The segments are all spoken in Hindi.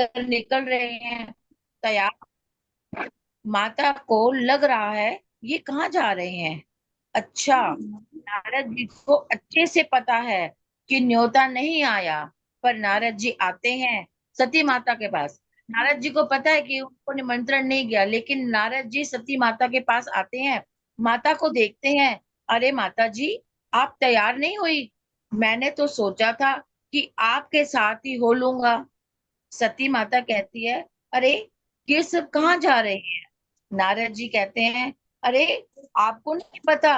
लेकर निकल रहे हैं तैयार। माता को लग रहा है ये कहाँ जा रहे हैं। अच्छा, नारद जी को अच्छे से पता है कि न्योता नहीं आया, पर नारद जी आते हैं सती माता के पास। नारद जी को पता है कि उनको निमंत्रण नहीं गया, लेकिन नारद जी सती माता के पास आते हैं। माता को देखते हैं। अरे माता जी, आप तैयार नहीं हुई? मैंने तो सोचा था कि आपके साथ ही हो लूंगा। सती माता कहती है, अरे ये सब कहाँ जा रहे हैं? नारद जी कहते हैं, अरे आपको नहीं पता,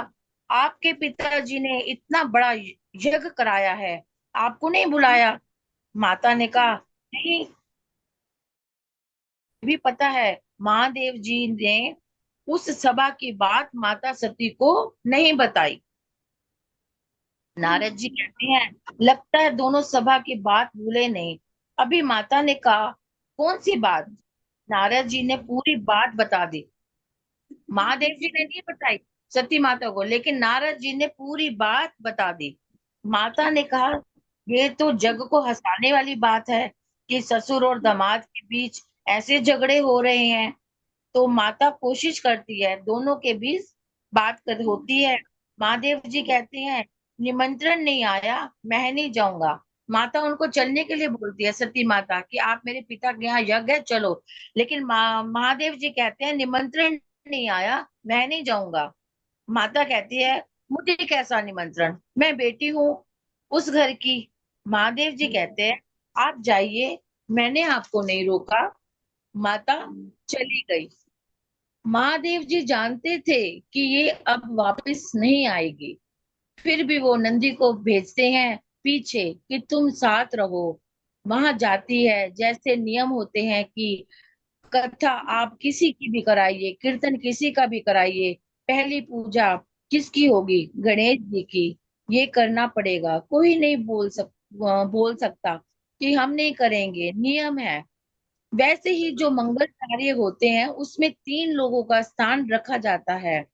आपके पिताजी ने इतना बड़ा यज्ञ कराया है, आपको नहीं बुलाया? माता ने कहा, नहीं, भी पता है। महादेव जी ने उस सभा की बात माता सती को नहीं बताई। नारद जी कहते हैं, लगता है दोनों सभा की बात भूले नहीं। अभी माता ने कहा, कौन सी बात? नारद जी ने पूरी बात बता दी। महादेव जी ने नहीं बताई सती माता को, लेकिन नारद जी ने पूरी बात बता दी। माता ने कहा, ये तो जग को हंसाने वाली बात है कि ससुर और दामाद के बीच ऐसे झगड़े हो रहे हैं। तो माता कोशिश करती है दोनों के बीच बात कर होती है। महादेव जी कहते हैं, निमंत्रण नहीं आया, मैं नहीं जाऊंगा। माता उनको चलने के लिए बोलती है, सती माता, कि आप मेरे पिता के यहाँ यज्ञ है, चलो। लेकिन महादेव जी कहते हैं, निमंत्रण नहीं आया, मैं नहीं जाऊंगा। माता कहती है, मुझे कैसा निमंत्रण, मैं बेटी हूँ उस घर की। महादेव जी कहते हैं, आप जाइए, मैंने आपको नहीं रोका। माता चली गई। महादेव जी जानते थे कि ये अब वापस नहीं आएगी, फिर भी वो नंदी को भेजते हैं पीछे कि तुम साथ रहो। वहां जाती है, जैसे नियम होते हैं कि कथा आप किसी की भी कराइए, कीर्तन किसी का भी कराइए, पहली पूजा किसकी होगी? गणेश जी की। ये करना पड़ेगा, कोई नहीं बोल सकता कि हम नहीं करेंगे, नियम है। वैसे ही जो मंगल कार्य होते हैं उसमें तीन लोगों का स्थान रखा जाता है,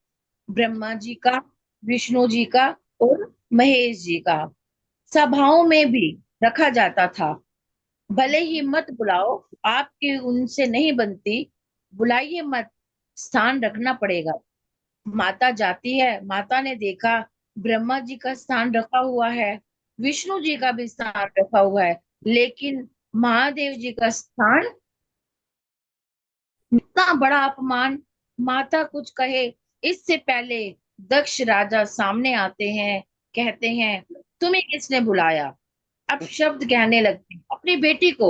ब्रह्मा जी का, विष्णु जी का और महेश जी का। सभाओं में भी रखा जाता था। भले ही मत बुलाओ, आपकी उनसे नहीं बनती, बुलाइए मत, स्थान रखना पड़ेगा। माता जाती है। माता ने देखा ब्रह्मा जी का स्थान रखा हुआ है, विष्णु जी का भी स्थान रखा हुआ है, लेकिन महादेव जी का स्थान, इतना बड़ा अपमान। माता कुछ कहे इससे पहले दक्ष राजा सामने आते हैं, कहते हैं, तुम्हें किसने बुलाया? अब शब्द कहने लगते हैं अपनी बेटी को,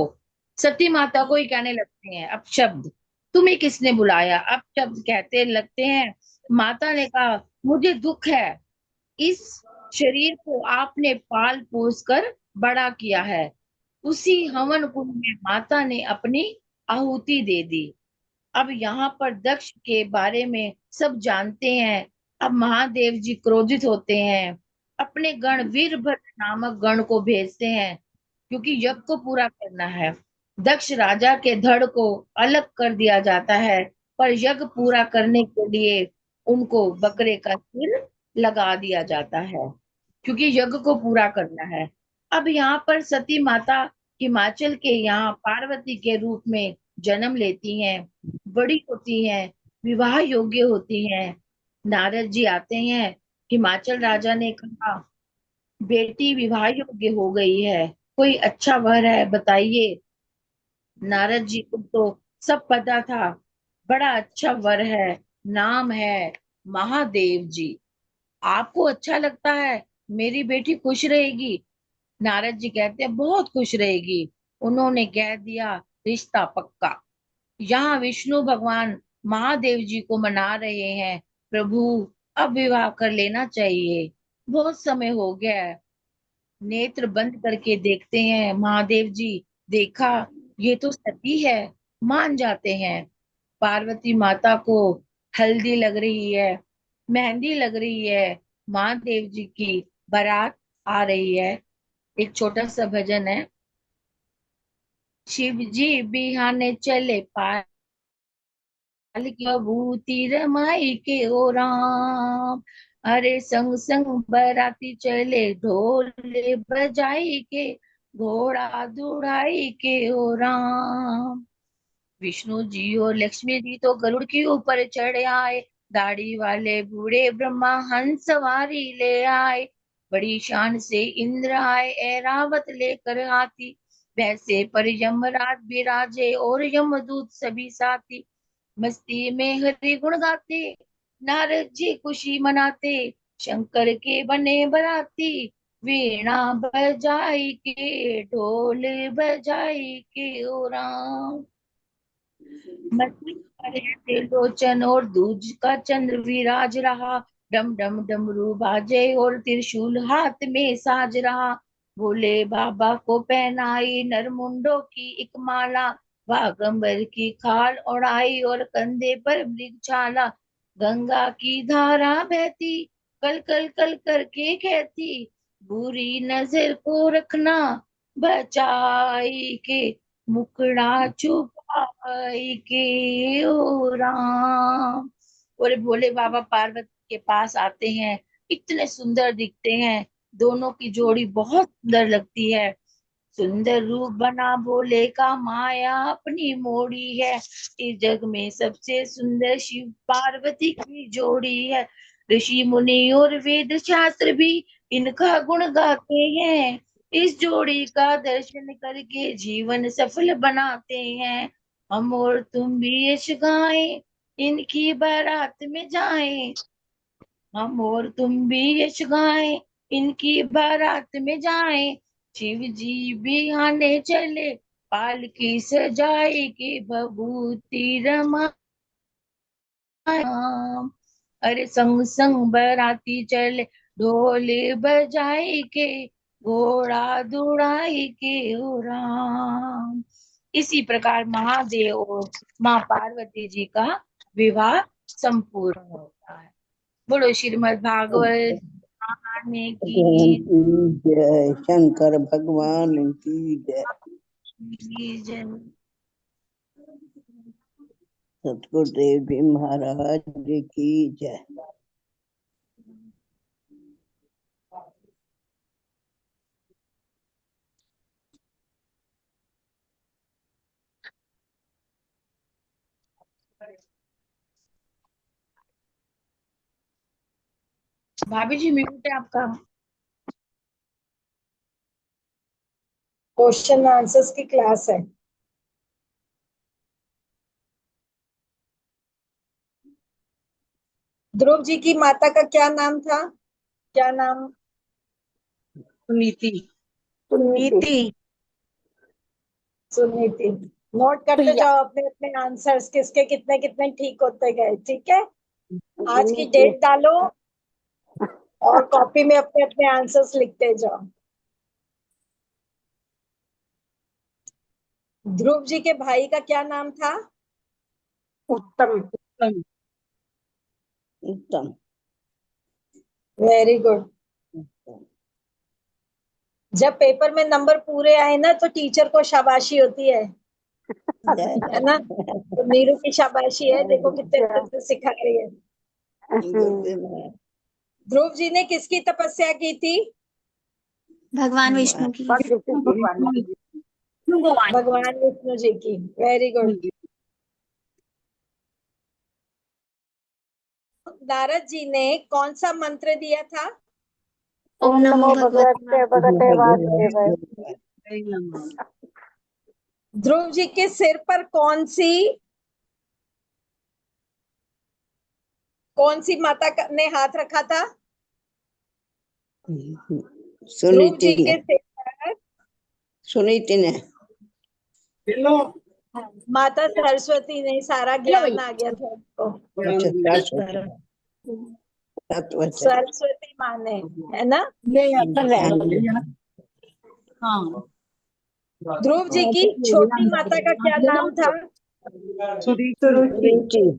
सती माता को ही कहने लगते हैं अब शब्द, तुम्हें किसने बुलाया? अब शब्द कहते लगते हैं। माता ने कहा, मुझे दुख है, इस शरीर को आपने पाल पोस कर बड़ा किया है। उसी हवन कुंड में माता ने अपनी आहुति दे दी। अब यहाँ पर दक्ष के बारे में सब जानते हैं। अब महादेव जी क्रोधित होते हैं, अपने गण वीरभद्र नामक गण को भेजते हैं, क्योंकि यज्ञ को पूरा करना है। दक्ष राजा के धड़ को अलग कर दिया जाता है, पर यज्ञ पूरा करने के लिए उनको बकरे का सिर लगा दिया जाता है, क्योंकि यज्ञ को पूरा करना है। अब यहाँ पर सती माता हिमाचल के यहाँ पार्वती के रूप में जन्म लेती हैं, बड़ी होती हैं, विवाह योग्य होती हैं। नारद जी आते हैं। हिमाचल राजा ने कहा, बेटी विवाह योग्य हो गई है, कोई अच्छा वर है बताइए। नारद जी को तो सब पता था, बड़ा अच्छा वर है, नाम है महादेव जी। आपको अच्छा लगता है? मेरी बेटी खुश रहेगी? नारद जी कहते हैं, बहुत खुश रहेगी। उन्होंने कह दिया, रिश्ता पक्का। यहाँ विष्णु भगवान महादेव जी को मना रहे हैं, प्रभु अब विवाह कर लेना चाहिए, बहुत समय हो गया है। नेत्र बंद करके देखते हैं महादेव जी, देखा ये तो सती है, मान जाते हैं। पार्वती माता को हल्दी लग रही है, मेहंदी लग रही है, महादेव जी की बारात आ रही है। एक छोटा सा भजन है। शिव जी बिहाने चले भूति रमाई के ओ राम, अरे संग संग बराती चले ढोल बजाई के, घोड़ा दुढ़ाई के ओ राम। विष्णु जी और लक्ष्मी जी तो गरुड़ के ऊपर चढ़ आए। दाढ़ी वाले बूढ़े ब्रह्मा हंस सवारी ले आए। बड़ी शान से इंद्र आए ऐरावत लेकर हाथी। वैसे पर यमराज विराजे और यमदूत सभी साथी। मस्ती में हरि गुण गाते नारद जी खुशी मनाते। शंकर के बने बराती वीणा बजाई के ढोल बजाई के ओ राम। मछली के लोचन और दूज का चंद्र विराज रहा। डम डम डमरू बाजे और त्रिशूल हाथ में साज रहा। भोले बाबा को पहनाई नरमुंडों की एक माला। बागंबर की खाल ओढ़ाई और कंधे पर मृगछाला। गंगा की धारा बहती कल कल कल करके कहती बुरी नजर को रखना बचाई के मुखड़ा छुपाई के ओ राम। और भोले बाबा पार्वती के पास आते हैं। इतने सुंदर दिखते हैं। दोनों की जोड़ी बहुत सुंदर लगती है। सुंदर रूप बना भोले का माया अपनी मोड़ी है। इस जग में सबसे सुंदर शिव पार्वती की जोड़ी है। ऋषि मुनि और वेद शास्त्र भी इनका गुण गाते हैं। इस जोड़ी का दर्शन करके जीवन सफल बनाते हैं। हम और तुम भी यश गाएं इनकी बारात में जाएं। हम और तुम भी यश गाएं इनकी बारात में जाएं। शिव जी भी आने चले पालकी सजाए के भभूति रमाम। अरे संग संग बराती चले ढोल बजाए के घोड़ा दुड़ाई के ओ राम। इसी प्रकार महादेव और माँ पार्वती जी का विवाह संपूर्ण होता है। बोलो श्रीमद् भागवत महारानी भगवान की की जय, शंकर भगवान की जय, जय। सतगुरुदेव जी महाराज की जय। भाभी जी म्यूट है आपका। क्वेश्चन आंसर्स की क्लास है। ध्रुव जी की माता का क्या नाम था? क्या नाम? सुनीति। सुनीति। सुनीति। नोट करते जाओ अपने अपने आंसर्स, किसके कितने कितने ठीक होते गए। ठीक है, आज की डेट डालो और कॉपी में अपने अपने आंसर्स लिखते जाओ। ध्रुव जी के भाई का क्या नाम था? उत्तम। उत्तम। उत्तम। Very good. जब पेपर में नंबर पूरे आए ना तो टीचर को शाबाशी होती है ना? तो नीरू की शाबाशी है, देखो कितने अच्छे से सिखा रही है। ध्रुव जी ने किसकी तपस्या की थी? भगवान विष्णु की। भगवान विष्णु जी की। Very good. नारद जी ने कौन सा मंत्र दिया था? ओम नमो भगवते ध्रुव जी के सिर पर कौन सी माता ने हाथ रखा था? ध्रुव जी सुनीति ने। के सिर पर सुनीति ने। माता सरस्वती ने। सारा ज्ञान आ गया था उसको। सरस्वती माँ ने, है ना? ध्रुव जी की छोटी माता का क्या नाम था? सुरुचि।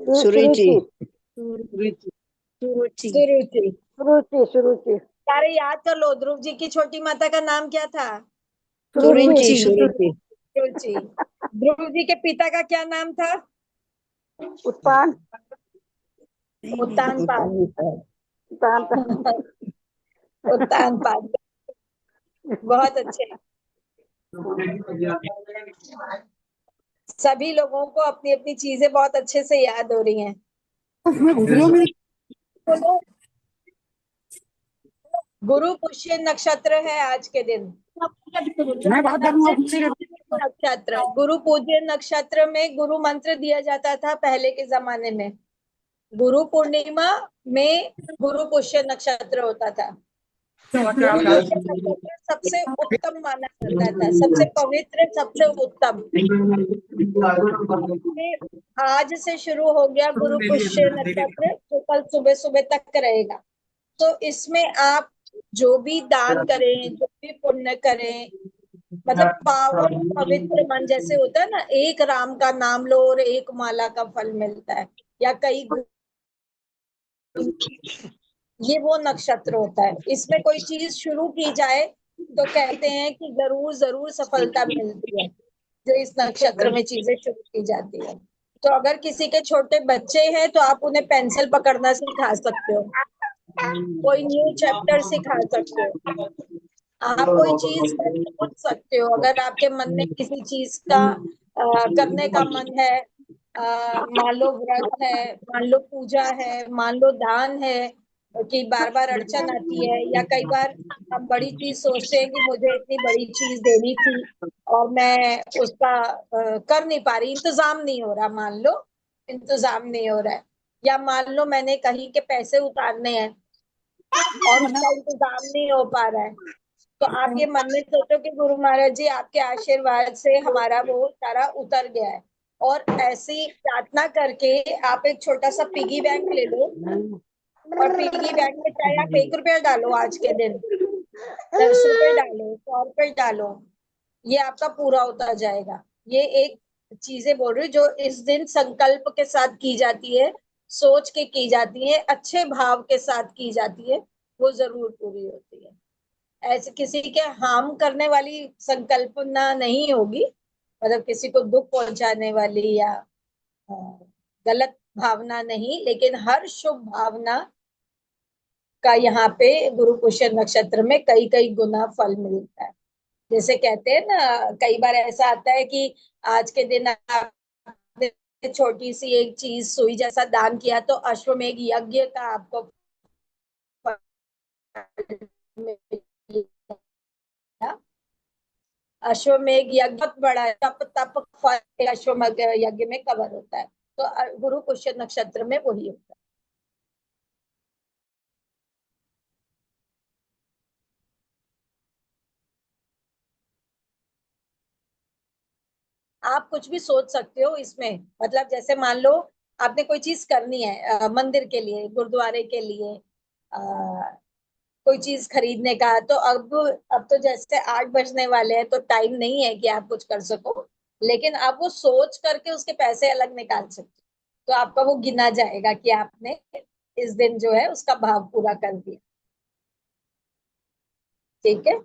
सुरुचि। सुरुचि। सुरुचि। सारे याद कर लो, ध्रुव जी की छोटी माता का नाम क्या था? सुरुचि। सुरुचि। सुरुचि। ध्रुव जी के पिता का क्या नाम था? उत्तान। उत्तानपाद। उत्तानपाद। बहुत अच्छे। सभी लोगों को अपनी अपनी चीजें बहुत अच्छे से याद हो रही हैं। बोलो, गुरु पुष्य नक्षत्र है आज के दिन। नक्षत्र, गुरु पूज्य नक्षत्र में गुरु मंत्र दिया जाता था पहले के जमाने में। गुरु पूर्णिमा में गुरु पुष्य नक्षत्र होता था। सबसे उत्तम माना जाता था, सबसे पवित्र, सबसे उत्तम। आज से शुरू हो गया गुरु पुष्य नक्षत्र, जो कल सुबह सुबह तक रहेगा। तो इसमें आप जो भी दान करें, जो भी पुण्य करें, मतलब पावन पवित्र मन जैसे होता है ना, एक राम का नाम लो और एक माला का फल मिलता है, या कई, ये वो नक्षत्र होता है। इसमें कोई चीज शुरू की जाए तो कहते हैं कि जरूर जरूर सफलता मिलती है, जो इस नक्षत्र में चीजें शुरू की जाती है। तो अगर किसी के छोटे बच्चे हैं तो आप उन्हें पेंसिल पकड़ना सिखा सकते हो, कोई न्यू चैप्टर सिखा सकते हो, आप कोई चीज सोच सकते हो। अगर आपके मन में किसी चीज का करने का मन है, मान लो व्रत है, मान लो पूजा है, मान लो दान है, कि बार बार अड़चन आती है, या कई बार हम बड़ी चीज सोचते हैं कि मुझे इतनी बड़ी चीज देनी थी और मैं उसका कर नहीं पा रही, इंतजाम नहीं हो रहा, मान लो इंतजाम नहीं हो रहा है, या मान लो मैंने कहीं के पैसे उतारने हैं और उसका इंतजाम नहीं हो पा रहा है, तो आप ये मन में सोचो कि गुरु महाराज जी आपके आशीर्वाद से हमारा वो सारा उतर गया है, और ऐसी प्रार्थना करके आप एक छोटा सा पिगी बैंक ले लो, और पिगी बैंक में चाहे आप 1 रुपया डालो, आज के दिन 10 रुपए डालो, 100 रुपए डालो, ये आपका पूरा होता जाएगा। ये एक चीजें बोल रही जो इस दिन संकल्प के साथ की जाती है, सोच के की जाती है, अच्छे भाव के साथ की जाती है, वो जरूर पूरी होती है। ऐसे किसी के हार्म करने वाली संकल्पना नहीं होगी, मतलब किसी को दुख पहुंचाने वाली या गलत भावना नहीं, लेकिन हर शुभ भावना का यहाँ पे गुरु पुष्य नक्षत्र में कई कई गुना फल मिलता है। जैसे कहते हैं ना, कई बार ऐसा आता है कि आज के दिन आपने छोटी सी एक चीज सुई जैसा दान किया तो अश्वमेघ यज्ञ का आपको फल मिलेगा। अश्वमेघ यज्ञ बहुत बड़ा है, तप तप फल अश्वमेघ यज्ञ में कवर होता है। तो गुरु पुष्य नक्षत्र में वही होता है। आप कुछ भी सोच सकते हो इसमें, मतलब जैसे मान लो आपने कोई चीज करनी है, मंदिर के लिए, गुरुद्वारे के लिए, कोई चीज खरीदने का, तो अब तो जैसे 8 बजने वाले हैं तो टाइम नहीं है कि आप कुछ कर सको, लेकिन आप वो सोच करके उसके पैसे अलग निकाल सकते हो, तो आपका वो गिना जाएगा कि आपने इस दिन जो है उसका भाव पूरा कर दिया। ठीक है,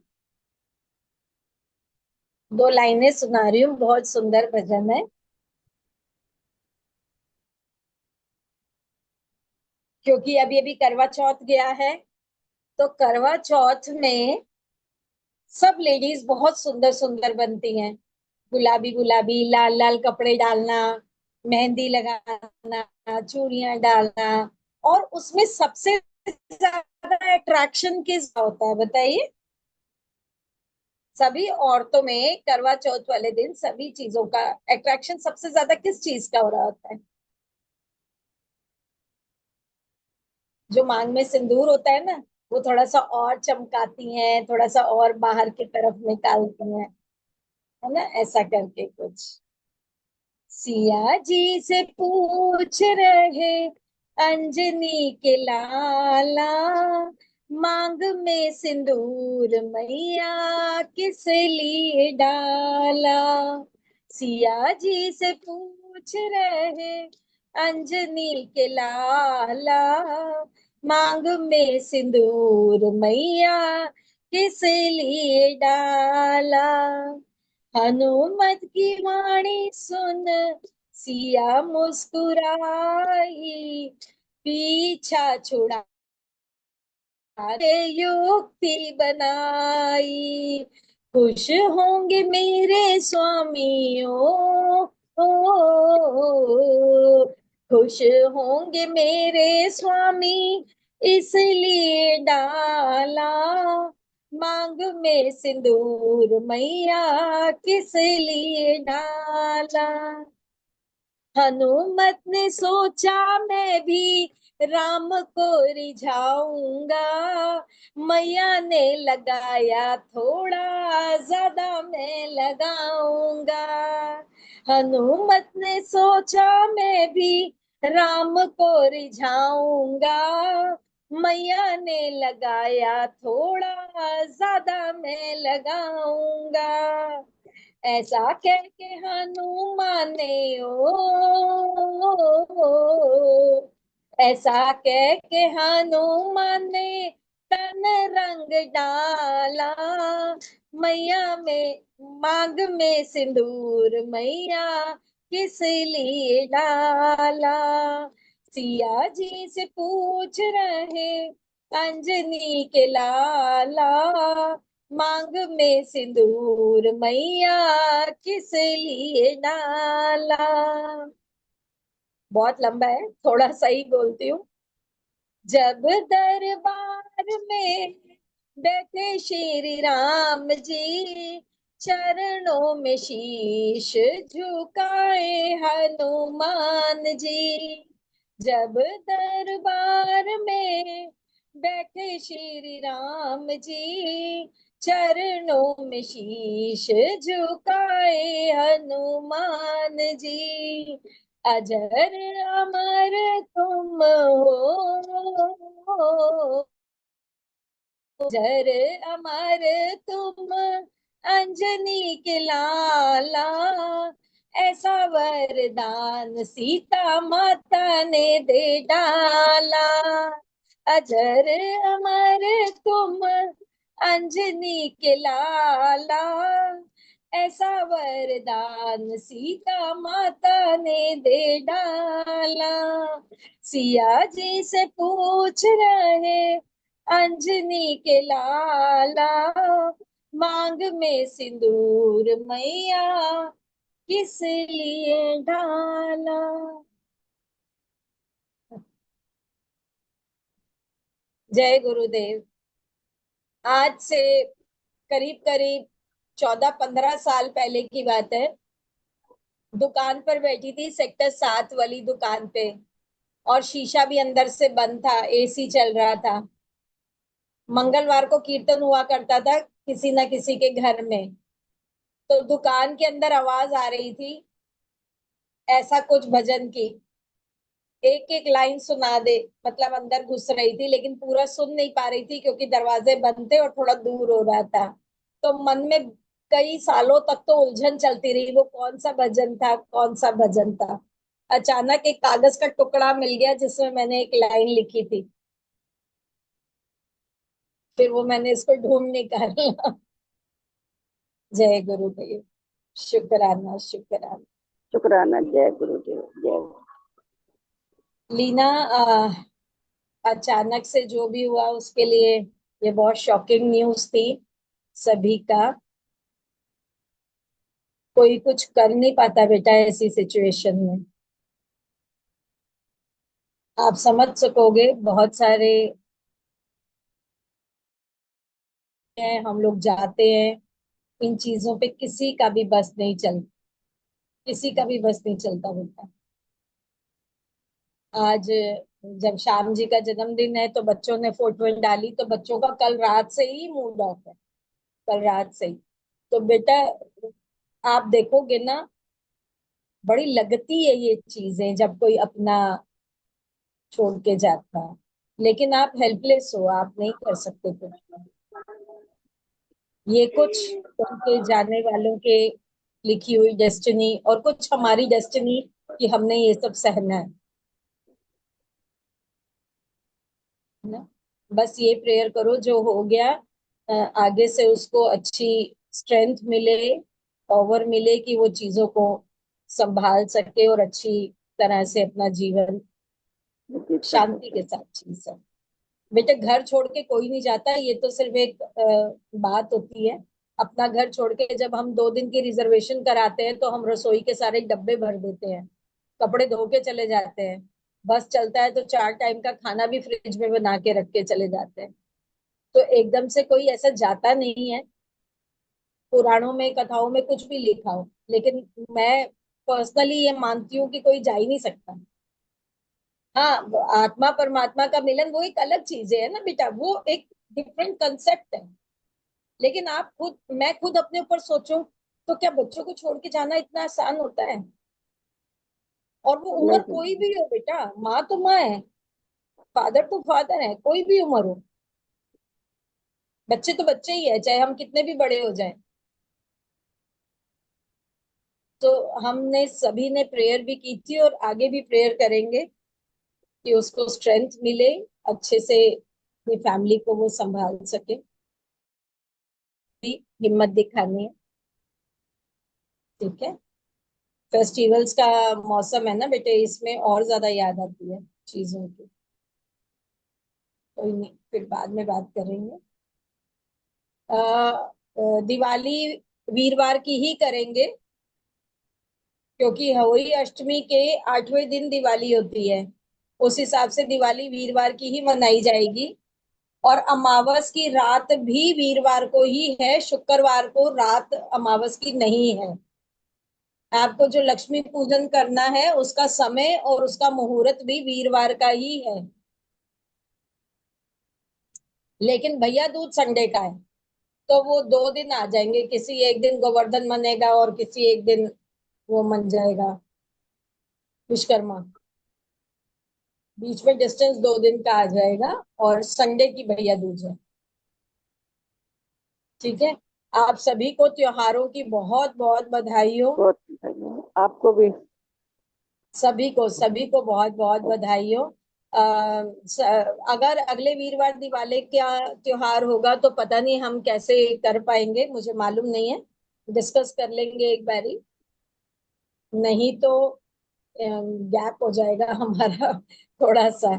2 लाइनें सुना रही हूँ, बहुत सुंदर भजन है। क्योंकि अभी अभी करवा चौथ गया है, तो करवा चौथ में सब लेडीज बहुत सुंदर सुंदर बनती हैं, गुलाबी गुलाबी लाल लाल कपड़े डालना, मेहंदी लगाना, चूड़ियां डालना, और उसमें सबसे ज्यादा अट्रैक्शन किस होता है बताइए? सभी औरतों में करवा चौथ वाले दिन सभी चीजों का अट्रैक्शन सबसे ज्यादा किस चीज का हो रहा होता है? जो मांग में सिंदूर होता है ना, वो थोड़ा सा और चमकाती हैं, थोड़ा सा और बाहर की तरफ निकालती हैं, है ना, ऐसा करके कुछ। सिया जी से पूछ रहे अंजनी के लाला, मांग में सिंदूर मैया किस लिए डाला। सिया जी से पूछ रहे अंजनी के लाला, मांग में सिंदूर मैया किस लिए डाला। हनुमत की वाणी सुन सिया मुस्कुराई, पीछा छुड़ा के युक्ति बनाई, खुश होंगे मेरे स्वामी ओ, खुश होंगे मेरे स्वामी इसलिए डाला मांग में सिंदूर मैया किस लिए डाला। हनुमत ने सोचा मैं भी राम को रिझाऊंगा मैया ने लगाया थोड़ा ज्यादा मैं लगाऊंगा। हनुमत ने सोचा मैं भी राम को रिझाऊंगा मैया ने लगाया थोड़ा ज्यादा मैं लगाऊंगा। ऐसा कह के हनुमान ने ऐसा कह के हनुमान ने तन रंग डाला मैया में मांग में सिंदूर मैया किस लिए डाला। सिया जी से पूछ रहे अंजनी के लाला मांग में सिंदूर मैया किस लिए डाला। बहुत लंबा है, थोड़ा सही बोलती हूँ। जब दरबार में बैठे श्री राम जी चरणों में शीश झुकाए हनुमान जी। जब दरबार में बैठे श्री राम जी चरणों में शीश झुकाए हनुमान जी। अजर अमर तुम हो अजर अमर तुम अंजनी के लाला ऐसा वरदान सीता माता ने दे डाला। अजर अमर तुम अंजनी के लाला ऐसा वरदान सीता माता ने दे डाला। सिया जी से पूछ रहे अंजनी के लाला मांग में सिंदूर मैया किस लिए डाला। जय गुरुदेव। आज से करीब करीब 14-15 साल पहले की बात है। दुकान पर बैठी थी, सेक्टर 7 वाली दुकान पे, और शीशा भी अंदर से बंद था, एसी चल रहा था। मंगलवार को कीर्तन हुआ करता था किसी ना किसी के घर में। तो दुकान के अंदर आवाज आ रही थी ऐसा कुछ भजन की, एक एक लाइन सुना दे, मतलब अंदर घुस रही थी लेकिन पूरा सुन नहीं पा रही थी क्योंकि दरवाजे बंद थे और थोड़ा दूर हो रहा था। तो मन में कई सालों तक तो उलझन चलती रही, वो कौन सा भजन था, कौन सा भजन था। अचानक एक कागज का टुकड़ा मिल गया जिसमें मैंने एक लाइन लिखी थी। फिर वो मैंने इसको ढूंढ निकाला। जय गुरुदेव। शुक्राना शुक्राना। शुक्राना। जय गुरुदेव। जय लीना, अचानक से जो भी हुआ उसके लिए ये बहुत शॉकिंग न्यूज थी सभी का। कोई कुछ कर नहीं पाता बेटा ऐसी सिचुएशन में। आप समझ सकोगे, बहुत सारे हैं, हम लोग जाते हैं, इन चीजों पे किसी का भी बस नहीं चल, किसी का भी बस नहीं चलता बेटा। आज जब श्याम जी का जन्मदिन है तो बच्चों ने फोटो डाली, तो बच्चों का कल रात से ही मूड ऑफ है, कल रात से ही। तो बेटा आप देखोगे ना, बड़ी लगती है ये चीजें जब कोई अपना छोड़ के जाता है, लेकिन आप हेल्पलेस हो, आप नहीं कर सकते कुछ। ये कुछ उनके जाने वालों के लिखी हुई डेस्टिनी और कुछ हमारी डेस्टिनी कि हमने ये सब सहना है ना। बस ये प्रेयर करो जो हो गया, आगे से उसको अच्छी स्ट्रेंथ मिले, पावर मिले कि वो चीजों को संभाल सके और अच्छी तरह से अपना जीवन शांति के साथ जी सके। बेटे घर छोड़ के कोई नहीं जाता, ये तो सिर्फ एक बात होती है, अपना घर छोड़ के जब हम 2 दिन की रिजर्वेशन कराते हैं तो हम रसोई के सारे डब्बे भर देते हैं, कपड़े धो के चले जाते हैं। बस चलता है तो 4 टाइम का खाना भी फ्रिज में बना के रख के चले जाते हैं। तो एकदम से कोई ऐसा जाता नहीं है। पुराणों में, कथाओं में कुछ भी लिखा हो, लेकिन मैं पर्सनली ये मानती हूँ कि कोई जा ही नहीं सकता। हाँ, आत्मा परमात्मा का मिलन वो एक अलग चीज है ना बेटा, वो एक डिफरेंट कंसेप्ट है। लेकिन आप खुद, मैं खुद अपने ऊपर सोचूं तो क्या बच्चों को छोड़ के जाना इतना आसान होता है? और वो उम्र नहीं कोई भी हो बेटा, माँ तो माँ है, फादर तो फादर है, कोई भी उम्र हो। बच्चे तो बच्चे ही है, चाहे हम कितने भी बड़े हो जाएं। तो हमने सभी ने प्रेयर भी की थी और आगे भी प्रेयर करेंगे कि उसको स्ट्रेंथ मिले, अच्छे से अपनी फैमिली को वो संभाल सके। भी हिम्मत दिखानी है। ठीक है। फेस्टिवल्स का मौसम है ना बेटे, इसमें और ज्यादा याद आती है चीजों की। कोई नहीं, फिर बाद में बात करेंगे। दिवाली वीरवार की ही करेंगे, क्योंकि होली अष्टमी के 8वें दिन दिवाली होती है। उस हिसाब से दिवाली वीरवार की ही मनाई जाएगी। और अमावस की रात भी वीरवार को ही है, शुक्रवार को रात अमावस की नहीं है। आपको जो लक्ष्मी पूजन करना है उसका समय और उसका मुहूर्त भी वीरवार का ही है। लेकिन भैया दूज संडे का है, तो वो 2 दिन आ जाएंगे, किसी एक दिन गोवर्धन मनेगा और किसी एक दिन वो मन जाएगा विश्वकर्मा। बीच में डिस्टेंस 2 दिन का आ जाएगा और संडे की भैया दूज है। ठीक है। आप सभी को त्योहारों की बहुत बहुत बधाई हो। बहुत धन्यवाद। आपको भी। सभी को बहुत बहुत बधाई हो। अगर अगले वीरवार दिवाली का त्योहार होगा तो पता नहीं हम कैसे कर पाएंगे, मुझे मालूम नहीं है। डिस्कस कर लेंगे एक बारी। नहीं तो गैप हो जाएगा हमारा थोड़ा सा।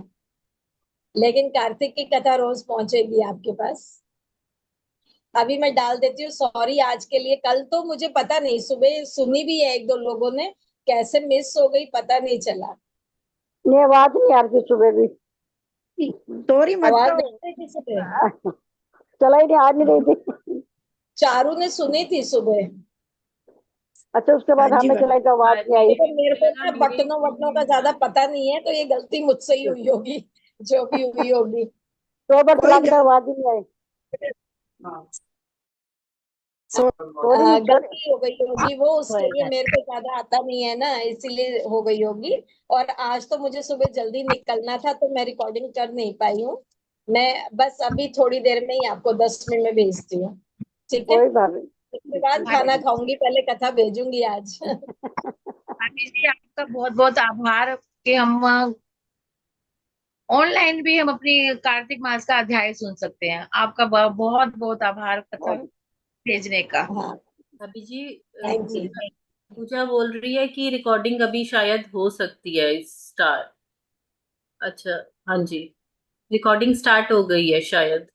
लेकिन कार्तिक की कथा रोज पहुंचेगी आपके पास। अभी मैं डाल देती हूँ, सॉरी आज के लिए। कल तो मुझे पता नहीं, सुबह सुनी भी है एक दो लोगों ने, कैसे मिस हो गई पता नहीं चला। ये आवाज नहीं आ रही थी सुबह भी। सॉरी मत आवाज कहो। नहीं आ रही थी सुबह? चला ही नहीं, आ नहीं रही थी। चारू ने सुनी थी सुबह। अच्छा, उसके हाँ बाद जी हमें चला ही तो आवाज नहीं आई। देखो मेरे को ना बटनों वटनों का ज्यादा पता नहीं है, तो ये गलती मुझसे ही हुई होगी, जो भी हुई होगी। दो बार कोई चला के तो गल आवाज ही नहीं आई। Sorry sorry. गलती हो गई होगी वो, उसके लिए मेरे को ज्यादा आता नहीं है ना, इसीलिए हो गई होगी। और आज तो मुझे सुबह जल्दी निकलना था तो मैं रिकॉर्डिंग कर नहीं पाई हूँ। मैं बस अभी थोड़ी देर में ही आपको 10 मिनट में भेजती हूँ। ठीक है। कोई बात उसके बाद हाँ खाना खाऊंगी, पहले कथा भेजूंगी आज। आशीष जी, आपका बहुत बहुत आभार कि हम ऑनलाइन भी हम अपनी कार्तिक मास का अध्याय सुन सकते हैं। आपका बहुत बहुत आभार कथा नहीं। भेजने का। हाँ, अभी जी थैंक यू। पूजा पूजा बोल रही है कि रिकॉर्डिंग अभी शायद हो सकती है स्टार्ट। अच्छा, हाँ जी, रिकॉर्डिंग स्टार्ट हो गई है शायद।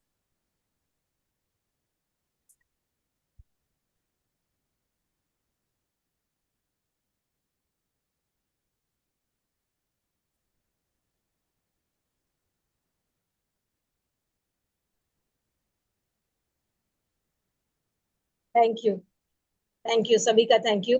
Thank you. थैंक यू सभी का, थैंक यू।